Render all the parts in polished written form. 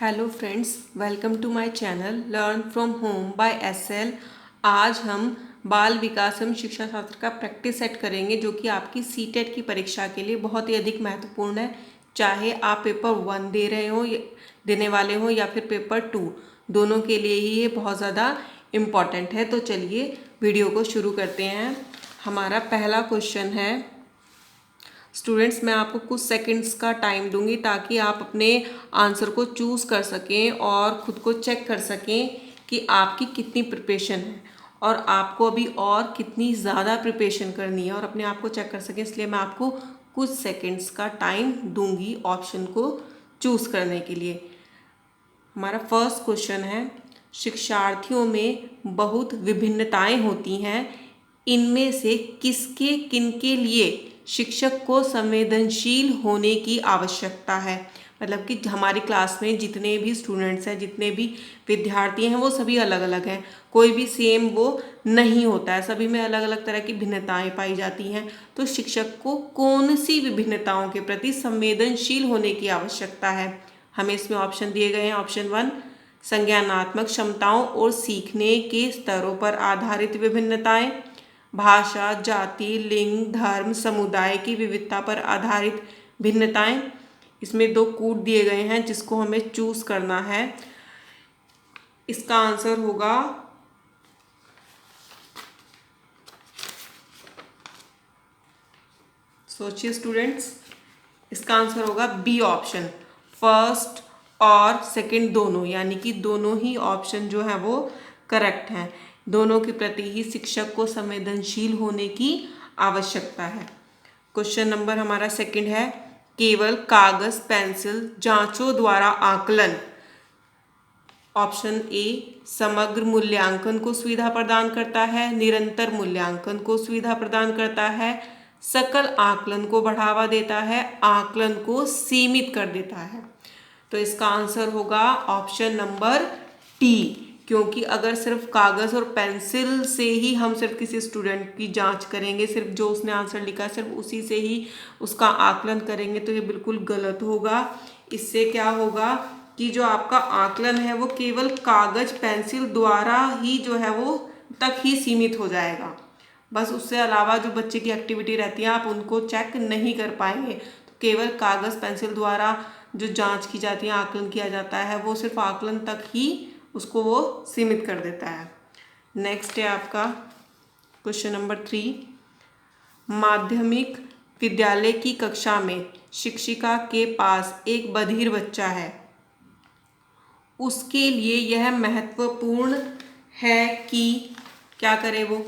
Hello friends, welcome to my channel learn from home by SL. आज हम बाल विकास एवं शिक्षा शास्त्र का प्रैक्टिस सेट करेंगे जो कि आपकी सीटेट की परीक्षा के लिए बहुत ही अधिक महत्वपूर्ण है। चाहे आप पेपर 1 दे रहे हो देने वाले हो या फिर पेपर 2, दोनों के लिए ही ये बहुत ज़्यादा इम्पॉर्टेंट है। तो चलिए वीडियो को शुरू करते हैं। हमारा पहला क्वेश्चन है, स्टूडेंट्स मैं आपको कुछ सेकंड्स का टाइम दूंगी ताकि आप अपने आंसर को चूज़ कर सकें और ख़ुद को चेक कर सकें कि आपकी कितनी प्रिपरेशन है और आपको अभी और कितनी ज़्यादा प्रिपरेशन करनी है और अपने आप को चेक कर सकें। इसलिए मैं आपको कुछ सेकंड्स का टाइम दूंगी ऑप्शन को चूज़ करने के लिए। हमारा फर्स्ट क्वेश्चन है, शिक्षार्थियों में बहुत विभिन्नताएं होती हैं, इनमें से किनके लिए शिक्षक को संवेदनशील होने की आवश्यकता है। मतलब कि हमारी क्लास में जितने भी स्टूडेंट्स हैं, जितने भी विद्यार्थी हैं, वो सभी अलग अलग हैं। कोई भी सेम वो नहीं होता है, सभी में अलग अलग तरह की भिन्नताएं पाई जाती हैं। तो शिक्षक को कौन सी विभिन्नताओं के प्रति संवेदनशील होने की आवश्यकता है? हमें इसमें ऑप्शन दिए गए हैं। ऑप्शन 1, संज्ञानात्मक क्षमताओं और सीखने के स्तरों पर आधारित विभिन्नताएं। भाषा, जाति, लिंग, धर्म, समुदाय की विविधता पर आधारित भिन्नताएं। इसमें 2 कूट दिए गए हैं जिसको हमें चूज करना है। इसका आंसर होगा सोचिए स्टूडेंट्स, इसका आंसर होगा बी ऑप्शन, फर्स्ट और सेकंड दोनों, यानी कि दोनों ही ऑप्शन जो है वो करेक्ट हैं। दोनों के प्रति ही शिक्षक को संवेदनशील होने की आवश्यकता है। क्वेश्चन नंबर हमारा सेकंड है, केवल कागज पेंसिल जांचों द्वारा आकलन। ऑप्शन ए समग्र मूल्यांकन को सुविधा प्रदान करता है, निरंतर मूल्यांकन को सुविधा प्रदान करता है, सकल आकलन को बढ़ावा देता है, आकलन को सीमित कर देता है। तो इसका आंसर होगा ऑप्शन नंबर टी, क्योंकि अगर सिर्फ कागज और पेंसिल से ही हम सिर्फ किसी स्टूडेंट की जांच करेंगे, सिर्फ जो उसने आंसर लिखा है सिर्फ उसी से ही उसका आकलन करेंगे, तो ये बिल्कुल गलत होगा। इससे क्या होगा कि जो आपका आकलन है वो केवल कागज पेंसिल द्वारा ही जो है वो तक ही सीमित हो जाएगा। बस उससे अलावा जो बच्चे की एक्टिविटी रहती है आप उनको चेक नहीं कर पाएंगे। तो केवल कागज पेंसिल द्वारा जो जांच की जाती है, आकलन किया जाता है, वो सिर्फ आकलन तक ही उसको वो सीमित कर देता है। नेक्स्ट है आपका क्वेश्चन नंबर 3, माध्यमिक विद्यालय की कक्षा में शिक्षिका के पास एक बधिर बच्चा है। उसके लिए यह महत्वपूर्ण है कि क्या करे, वो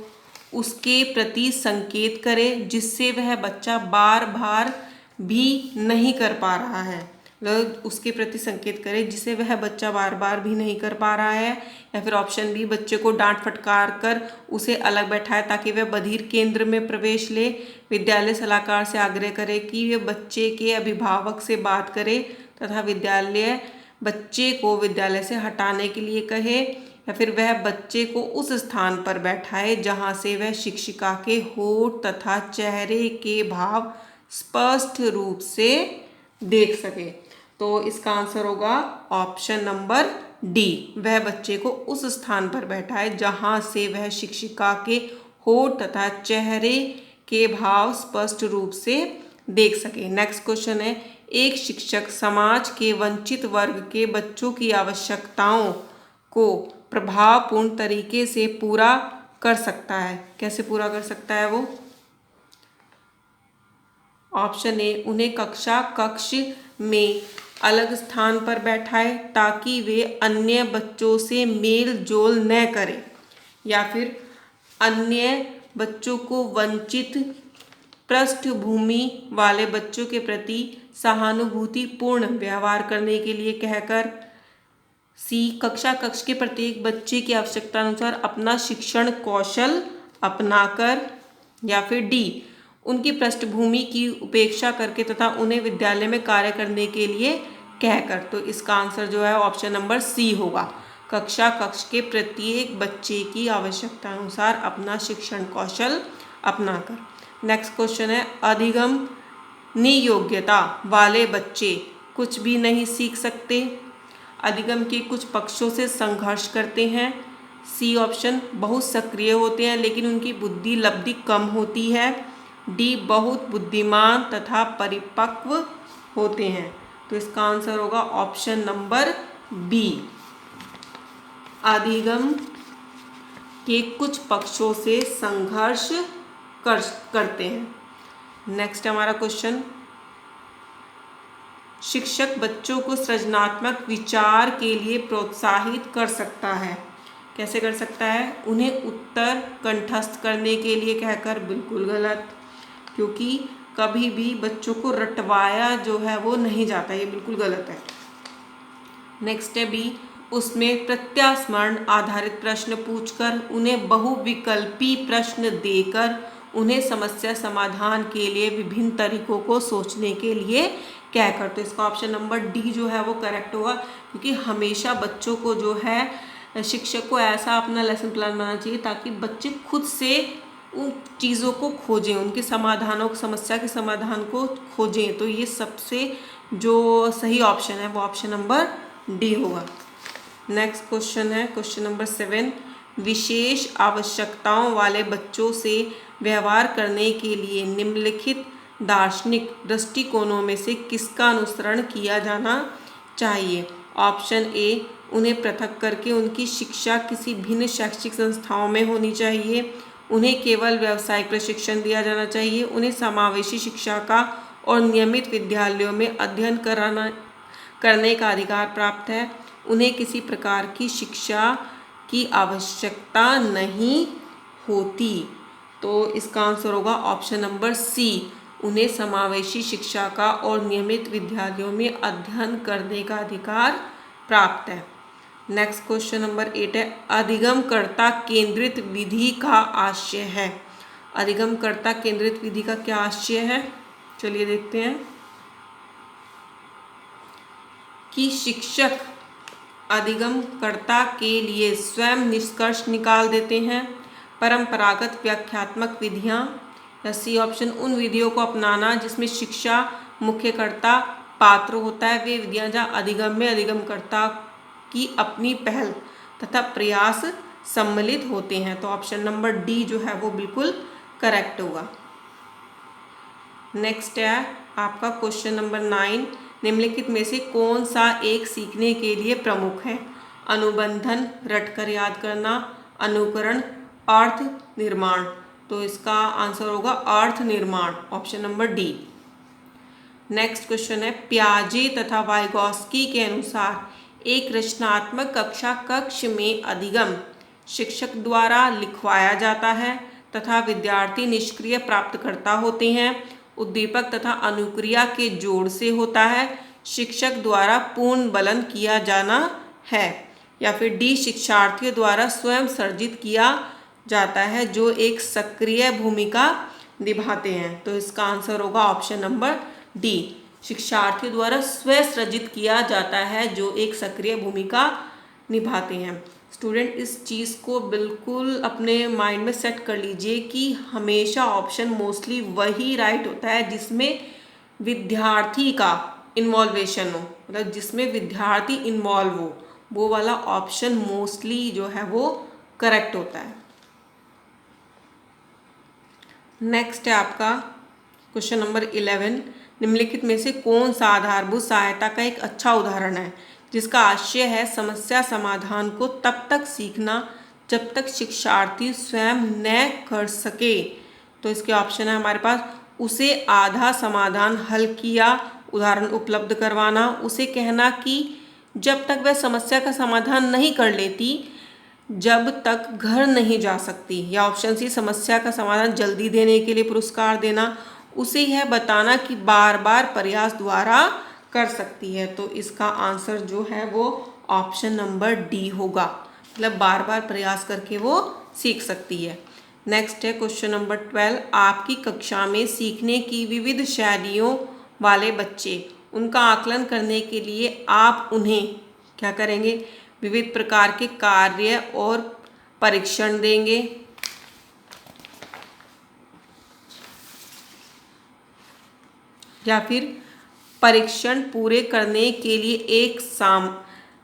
उसके प्रति संकेत करे जिससे वह बच्चा बार बार भी नहीं कर पा रहा है। मतलब उसके प्रति संकेत करे जिसे वह बच्चा बार बार भी नहीं कर पा रहा है। या फिर ऑप्शन बी, बच्चे को डांट फटकार कर उसे अलग बैठाए ताकि वह बधिर केंद्र में प्रवेश ले। विद्यालय सलाहकार से आग्रह करे कि वह बच्चे के अभिभावक से बात करे तथा विद्यालय बच्चे को विद्यालय से हटाने के लिए कहे। या फिर वह बच्चे को उस स्थान पर बैठाए जहां से वह शिक्षिका के होठ तथा चेहरे के भाव स्पष्ट रूप से देख सके। तो इसका आंसर होगा ऑप्शन नंबर डी, वह बच्चे को उस स्थान पर बैठाए जहां से वह शिक्षिका के होठ तथा चेहरे के भाव स्पष्ट रूप से देख सके। नेक्स्ट क्वेश्चन है, एक शिक्षक समाज के वंचित वर्ग के बच्चों की आवश्यकताओं को प्रभावपूर्ण तरीके से पूरा कर सकता है। कैसे पूरा कर सकता है वो? ऑप्शन ए, उन्हें कक्ष में अलग स्थान पर बैठाए ताकि वे अन्य बच्चों से मेल जोल न करें। या फिर अन्य बच्चों को वंचित पृष्ठभूमि वाले बच्चों के प्रति सहानुभूतिपूर्ण व्यवहार करने के लिए कहकर। सी, कक्ष के प्रत्येक बच्चे की आवश्यकता अनुसार अपना शिक्षण कौशल अपनाकर। या फिर डी, उनकी पृष्ठभूमि की उपेक्षा करके तथा उन्हें विद्यालय में कार्य करने के लिए कहकर। तो इसका आंसर जो है ऑप्शन नंबर सी होगा, कक्ष के प्रत्येक बच्चे की आवश्यकता अनुसार अपना शिक्षण कौशल अपनाकर। नेक्स्ट क्वेश्चन है, अधिगम नियोग्यता वाले बच्चे कुछ भी नहीं सीख सकते। अधिगम के कुछ पक्षों से संघर्ष करते हैं। सी ऑप्शन बहुत सक्रिय होते हैं लेकिन उनकी बुद्धि लब्धि कम होती है। डी बहुत बुद्धिमान तथा परिपक्व होते हैं। तो इसका आंसर होगा ऑप्शन नंबर बी, अधिगम के कुछ पक्षों से संघर्ष करते हैं। नेक्स्ट हमारा क्वेश्चन, शिक्षक बच्चों को सृजनात्मक विचार के लिए प्रोत्साहित कर सकता है। कैसे कर सकता है? उन्हें उत्तर कंठस्थ करने के लिए कहकर, बिल्कुल गलत, क्योंकि कभी भी बच्चों को रटवाया जो है वो नहीं जाता, ये बिल्कुल गलत है। नेक्स्ट है बी, उसमें प्रत्यास्मरण आधारित प्रश्न पूछकर, उन्हें बहुविकल्पी प्रश्न देकर उन्हें समस्या समाधान के लिए विभिन्न तरीकों को सोचने के लिए कहकर। तो इसका ऑप्शन नंबर डी जो है वो करेक्ट होगा, क्योंकि हमेशा बच्चों को जो है शिक्षक को ऐसा अपना लेसन प्लान बनाना चाहिए ताकि बच्चे खुद से उन चीज़ों को खोजें, उनके समाधानों समस्या के समाधान को खोजें। तो ये सबसे जो सही ऑप्शन है वो ऑप्शन नंबर डी होगा। नेक्स्ट क्वेश्चन है क्वेश्चन नंबर 7, विशेष आवश्यकताओं वाले बच्चों से व्यवहार करने के लिए निम्नलिखित दार्शनिक दृष्टिकोणों में से किसका अनुसरण किया जाना चाहिए? ऑप्शन ए, उन्हें पृथक करके उनकी शिक्षा किसी भिन्न शैक्षिक संस्थाओं में होनी चाहिए। उन्हें केवल व्यावसायिक प्रशिक्षण दिया जाना चाहिए। उन्हें समावेशी शिक्षा का और नियमित विद्यालयों में अध्ययन करने का अधिकार प्राप्त है। उन्हें किसी प्रकार की शिक्षा की आवश्यकता नहीं होती। तो इसका आंसर होगा ऑप्शन नंबर सी, उन्हें समावेशी शिक्षा का और नियमित विद्यालयों में अध्ययन करने का अधिकार प्राप्त है। नेक्स्ट क्वेश्चन नंबर 8 है, अधिगमकर्ता केंद्रित विधि का आशय है। अधिगमकर्ता केंद्रित विधि का क्या आशय है? चलिए देखते हैं कि शिक्षक अधिगमकर्ता के लिए स्वयं निष्कर्ष निकाल देते हैं। परंपरागत व्याख्यात्मक विधियां, या सी ऑप्शन उन विधियों को अपनाना जिसमें शिक्षा मुख्यकर्ता पात्र होता है। वे विधियां जहाँ अधिगम में अधिगमकर्ता की अपनी पहल तथा प्रयास सम्मिलित होते हैं। तो ऑप्शन नंबर डी जो है वो बिल्कुल करेक्ट होगा। नेक्स्ट है आपका क्वेश्चन नंबर 9, निम्नलिखित में से कौन सा एक सीखने के लिए प्रमुख है? अनुबंधन, रटकर याद करना, अनुकरण, अर्थ निर्माण। तो इसका आंसर होगा अर्थ निर्माण, option number D. Next question है, पियाजे तथा वाइगॉस्की के अनुसार एक रचनात्मक कक्षा कक्ष में अधिगम शिक्षक द्वारा लिखवाया जाता है तथा विद्यार्थी निष्क्रिय प्राप्तकर्ता होते हैं। उद्दीपक तथा अनुक्रिया के जोड़ से होता है। शिक्षक द्वारा पूर्ण बलन किया जाना है। या फिर डी, शिक्षार्थियों द्वारा स्वयं सर्जित किया जाता है जो एक सक्रिय भूमिका निभाते हैं। तो इसका आंसर होगा ऑप्शन नंबर डी, शिक्षार्थियों द्वारा स्वयं सृजित किया जाता है जो एक सक्रिय भूमिका निभाते हैं। स्टूडेंट इस चीज़ को बिल्कुल अपने माइंड में सेट कर लीजिए कि हमेशा ऑप्शन मोस्टली वही राइट होता है जिसमें विद्यार्थी का इन्वॉल्वेशन हो, मतलब जिसमें विद्यार्थी इन्वॉल्व हो, वो वाला ऑप्शन मोस्टली जो है वो करेक्ट होता है। नेक्स्ट है आपका क्वेश्चन नंबर 11, निम्नलिखित में से कौन सा आधारभूत सहायता का एक अच्छा उदाहरण है जिसका आशय है समस्या समाधान को तब तक सीखना जब तक शिक्षार्थी स्वयं न कर सके। तो इसके ऑप्शन है हमारे पास, उसे आधा समाधान हल किया उदाहरण उपलब्ध करवाना, उसे कहना कि जब तक वह समस्या का समाधान नहीं कर लेती जब तक घर नहीं जा सकती, या ऑप्शन सी, समस्या का समाधान जल्दी देने के लिए पुरस्कार देना, उसे यह बताना कि बार बार प्रयास द्वारा कर सकती है। तो इसका आंसर जो है वो ऑप्शन नंबर डी होगा, मतलब बार बार प्रयास करके वो सीख सकती है। नेक्स्ट है क्वेश्चन नंबर 12, आपकी कक्षा में सीखने की विविध शैलियों वाले बच्चे, उनका आकलन करने के लिए आप उन्हें क्या करेंगे? विविध प्रकार के कार्य और परीक्षण देंगे। या फिर परीक्षण पूरे करने के लिए एक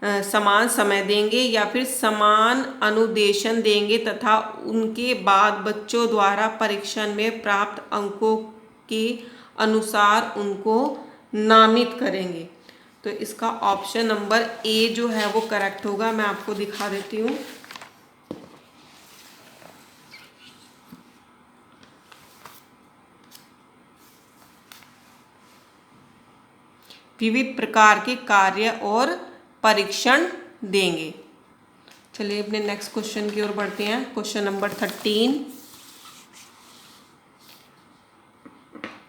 समान समय देंगे या फिर समान अनुदेशन देंगे तथा उनके बाद बच्चों द्वारा परीक्षण में प्राप्त अंकों के अनुसार उनको नामित करेंगे। तो इसका ऑप्शन नंबर ए जो है वो करेक्ट होगा। मैं आपको दिखा देती हूँ। विविध प्रकार के कार्य और परीक्षण देंगे। चलिए अपने नेक्स्ट क्वेश्चन की ओर बढ़ते हैं। Question number 13।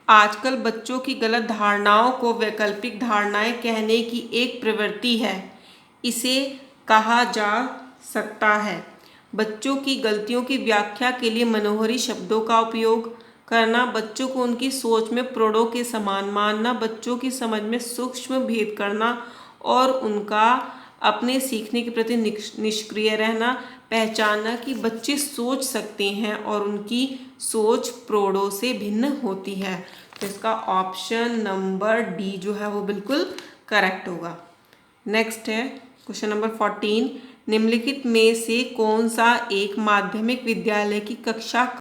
आजकल बच्चों की गलत धारणाओं को वैकल्पिक धारणाएं कहने की एक प्रवृत्ति है, इसे कहा जा सकता है। बच्चों की गलतियों की व्याख्या के लिए मनोहरी शब्दों का उपयोग करना, बच्चों को उनकी सोच में प्रौढ़ों के समान मानना, बच्चों की समझ में सूक्ष्म भेद करना और उनका अपने सीखने के प्रति निष्क्रिय रहना, पहचानना कि बच्चे सोच सकते हैं और उनकी सोच प्रौढ़ों से भिन्न होती है। तो इसका ऑप्शन नंबर डी जो है वो बिल्कुल करेक्ट होगा। नेक्स्ट है क्वेश्चन नंबर 14। निम्नलिखित में से कौन सा एक माध्यमिक विद्यालय की कक्षा